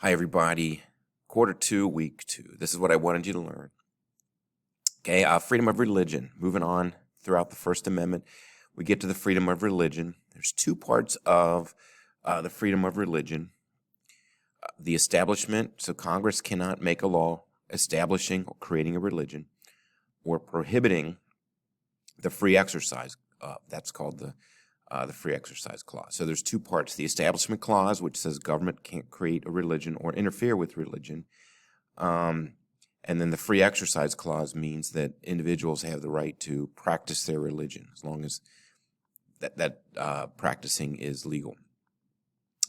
Hi, everybody. Quarter 2, week 2. This is what I wanted you to learn. Okay, freedom of religion. Moving on throughout the First Amendment, we get to the freedom of religion. There's two parts of the freedom of religion. The establishment, so Congress cannot make a law establishing or creating a religion or prohibiting the free exercise. That's called the free exercise clause. So there's two parts. The establishment clause, which says government can't create a religion or interfere with religion. And then the free exercise clause means that individuals have the right to practice their religion as long as that practicing is legal.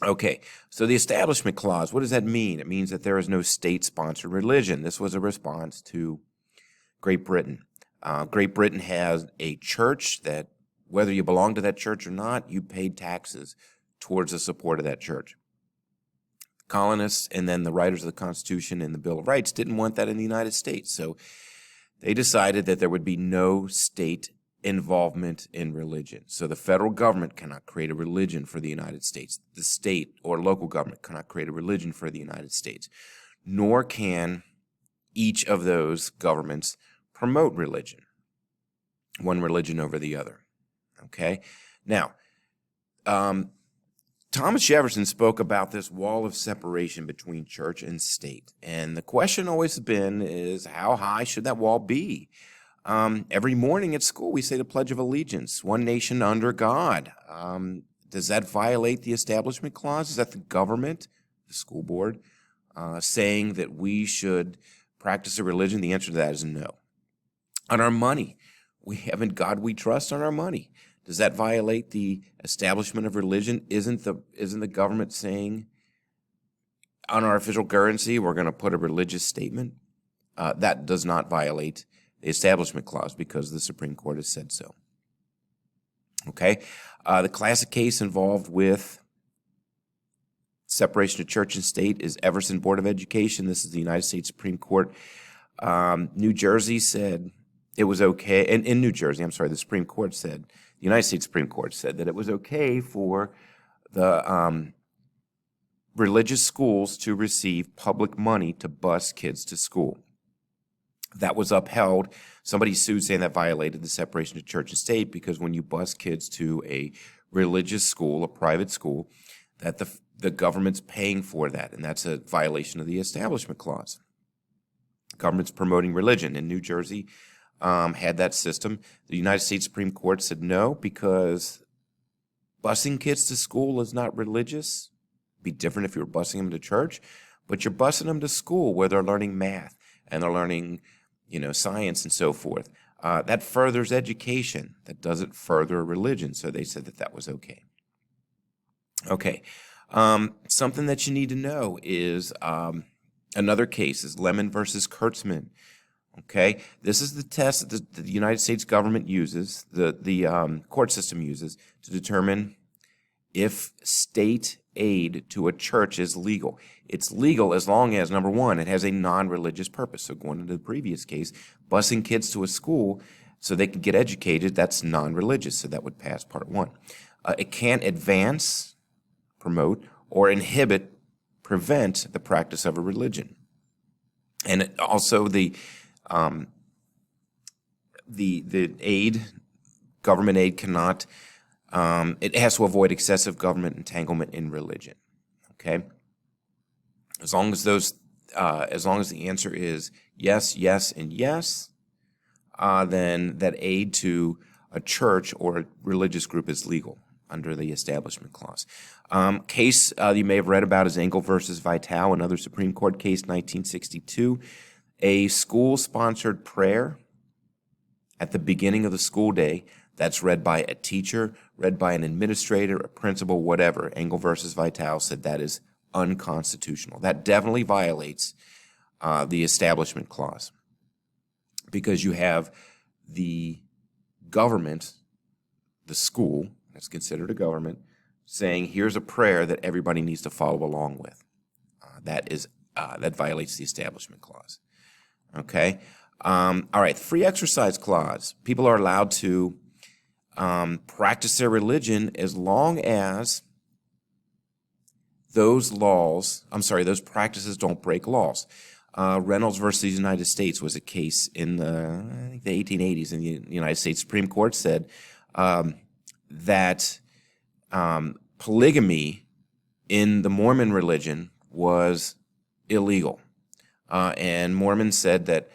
Okay, so the establishment clause, what does that mean? It means that there is no state-sponsored religion. This was a response to Great Britain. Great Britain has a church that, whether you belong to that church or not, you paid taxes towards the support of that church. The colonists and then the writers of the Constitution and the Bill of Rights didn't want that in the United States. So they decided that there would be no state involvement in religion. So the federal government cannot create a religion for the United States. The state or local government cannot create a religion for the United States. Nor can each of those governments promote religion, one religion over the other. Okay, now, Thomas Jefferson spoke about this wall of separation between church and state. And the question always has been is, how high should that wall be? Every morning at school, we say the Pledge of Allegiance, one nation under God. Does that violate the Establishment Clause? Is that the government, the school board, saying that we should practice a religion? The answer to that is no. On our money, we have in God we trust on our money. Does that violate the establishment of religion? Isn't the government saying on our official currency we're going to put a religious statement? That does not violate the Establishment Clause because the Supreme Court has said so. Okay, the classic case involved with separation of church and state is Everson Board of Education. This is the United States Supreme Court. New Jersey said it was okay, and in New Jersey, the Supreme Court said, the United States Supreme Court said that it was okay for the religious schools to receive public money to bus kids to school. That was upheld. Somebody sued saying that violated the separation of church and state because when you bus kids to a religious school, a private school, that the government's paying for that, and that's a violation of the Establishment Clause. The government's promoting religion. In New Jersey, had that system. The United States Supreme Court said no because busing kids to school is not religious. It'd be different if you were busing them to church, but you're busing them to school where they're learning math and they're learning, science and so forth. That furthers education. That doesn't further religion. So they said that was okay. Okay. Something that you need to know is another case is Lemon versus Kurtzman. Okay, this is the test that the United States government uses, the court system uses, to determine if state aid to a church is legal. It's legal as long as, number one, it has a non-religious purpose. So going into the previous case, busing kids to a school so they can get educated, that's non-religious, so that would pass part one. It can't advance, promote, or inhibit, prevent the practice of a religion. And it also the aid, government aid cannot, it has to avoid excessive government entanglement in religion, okay? As long as the answer is yes, yes, and yes, then that aid to a church or a religious group is legal under the Establishment Clause. Case you may have read about is Engel versus Vitale, another Supreme Court case, 1962. A school-sponsored prayer at the beginning of the school day that's read by a teacher, read by an administrator, a principal, whatever. Engel versus Vitale said that is unconstitutional. That definitely violates the Establishment Clause because you have the government, the school, that's considered a government, saying here's a prayer that everybody needs to follow along with. That violates the Establishment Clause. Okay. All right. Free exercise clause. People are allowed to practice their religion as long as those practices don't break laws. Reynolds versus United States was a case in I think the 1880s, and the United States Supreme Court said that polygamy in the Mormon religion was illegal. And Mormons said that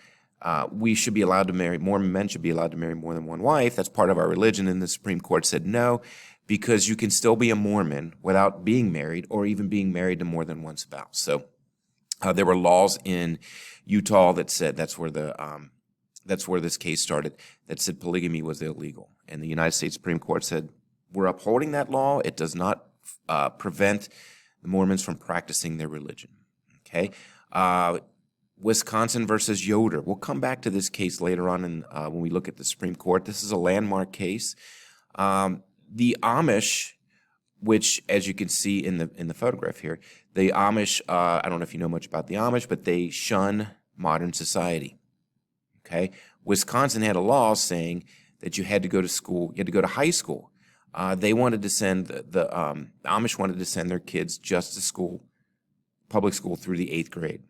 we should be allowed to marry, Mormon men should be allowed to marry more than one wife. That's part of our religion. And the Supreme Court said no, because you can still be a Mormon without being married or even being married to more than one spouse. So there were laws in Utah that said that's where this case started, that said polygamy was illegal. And the United States Supreme Court said, we're upholding that law. It does not prevent the Mormons from practicing their religion. Okay. Wisconsin versus Yoder. We'll come back to this case later on when we look at the Supreme Court. This is a landmark case. The Amish, which, as you can see in the photograph here, the Amish, I don't know if you know much about the Amish, but they shun modern society. Okay? Wisconsin had a law saying that you had to go to school, you had to go to high school. They wanted to send, the Amish wanted to send their kids just to school, public school, through the 8th grade.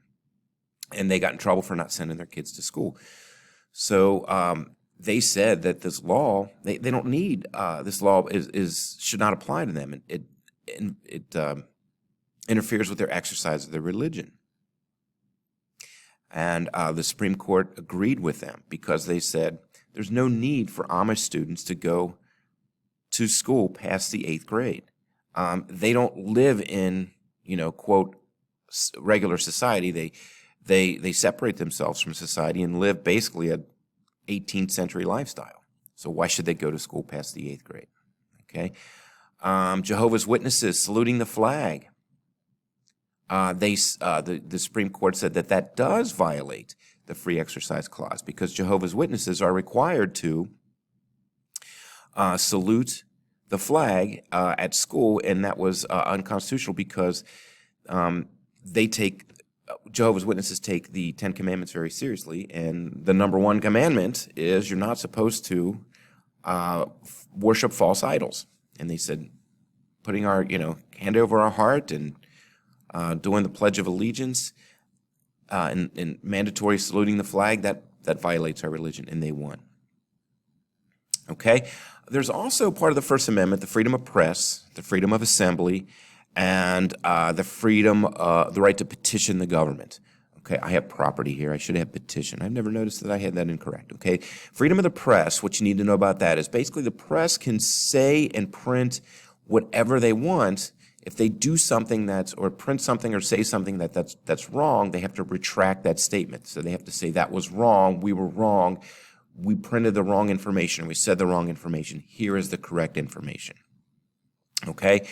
And they got in trouble for not sending their kids to school. So they said that this law, they don't need, this law should not apply to them. It interferes with their exercise of their religion. And the Supreme Court agreed with them because they said there's no need for Amish students to go to school past the 8th grade. They don't live in, quote, regular society. They separate themselves from society and live basically a 18th century lifestyle. So why should they go to school past the 8th grade? Okay. Jehovah's Witnesses saluting the flag. The Supreme Court said that does violate the free exercise clause because Jehovah's Witnesses are required to salute the flag at school, and that was unconstitutional because Jehovah's Witnesses take the 10 Commandments very seriously, and the number one commandment is you're not supposed to worship false idols. And they said putting our hand over our heart and doing the Pledge of Allegiance and mandatory saluting the flag, that violates our religion, and they won. Okay? There's also part of the First Amendment, the freedom of press, the freedom of assembly, and the right to petition the government. Okay, I have property here. I should have petition. I've never noticed that I had that incorrect. Okay, freedom of the press, what you need to know about that is basically the press can say and print whatever they want. If they do something or print something or say something that's wrong, they have to retract that statement. So they have to say that was wrong, we were wrong, we printed the wrong information, we said the wrong information. Here is the correct information. Okay?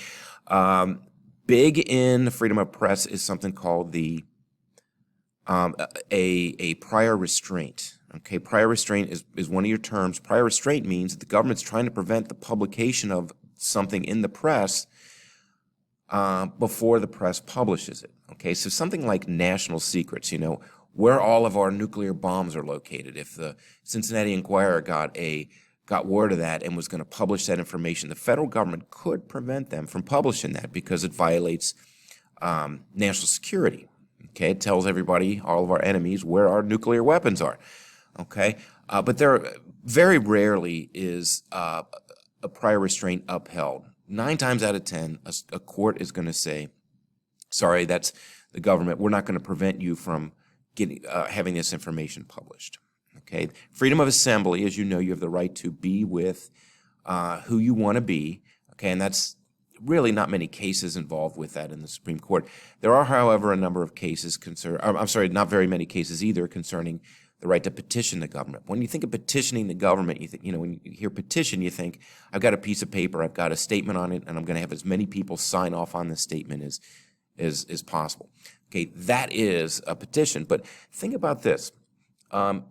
Big in freedom of press is something called the a prior restraint. Okay, prior restraint is one of your terms. Prior restraint means that the government's trying to prevent the publication of something in the press before the press publishes it. Okay, so something like national secrets, where all of our nuclear bombs are located. If the Cincinnati Enquirer got word of that and was going to publish that information, the federal government could prevent them from publishing that because it violates national security. Okay, it tells everybody, all of our enemies, where our nuclear weapons are. Okay, but there very rarely is a prior restraint upheld. 9 times out of 10, a court is going to say, sorry, that's the government. We're not going to prevent you from having this information published. Okay, freedom of assembly, as you know, you have the right to be with who you want to be. Okay, and that's really not many cases involved with that in the Supreme Court. There are, however, a number of cases not very many cases either concerning the right to petition the government. When you think of petitioning the government, you think, when you hear petition, you think, I've got a piece of paper, I've got a statement on it, and I'm going to have as many people sign off on this statement as possible. Okay, that is a petition. But think about this.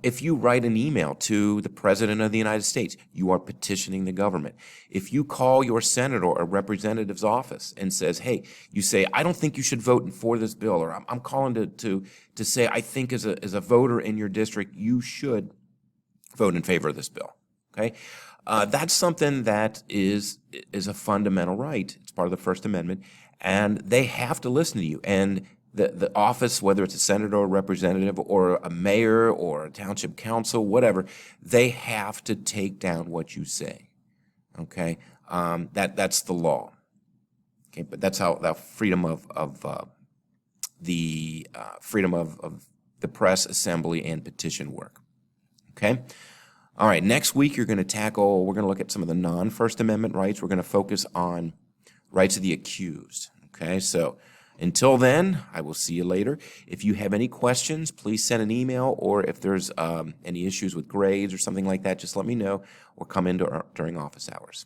If you write an email to the President of the United States, you are petitioning the government. If you call your senator or representative's office and says, hey, you say, I don't think you should vote for this bill, or I'm calling to say, I think as a voter in your district, you should vote in favor of this bill. Okay? That's something that is a fundamental right. It's part of the First Amendment. and they have to listen to you. And the office, whether it's a senator or a representative or a mayor or a township council, whatever, they have to take down what you say. Okay, that's the law. Okay, but that's how the freedom of the press, assembly, and petition work. Okay. All right. Next week, we're going to look at some of the non-First Amendment rights. We're going to focus on rights of the accused. Okay. So until then, I will see you later. If you have any questions, please send an email, or if there's any issues with grades or something like that, just let me know, or come in during office hours.